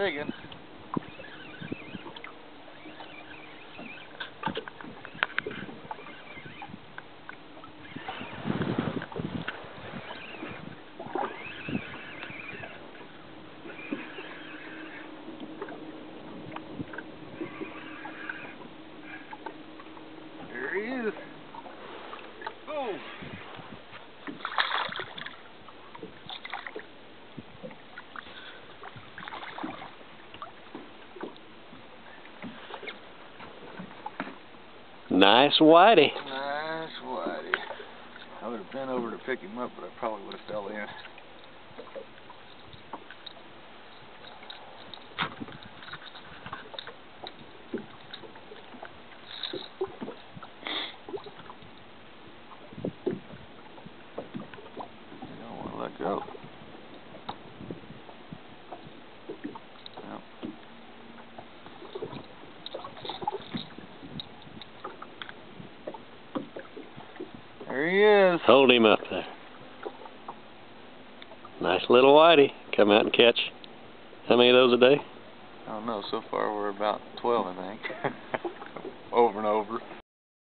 digging. There he is. Oh. Nice whitey. Nice whitey. I would have been over to pick him up, but I probably would have fell in. You don't want to let go. Nope. There he is. Hold him up there. Nice little whitey. Come out and catch. How many of those a day? I don't know. So far we're about 12, I think. Over and over.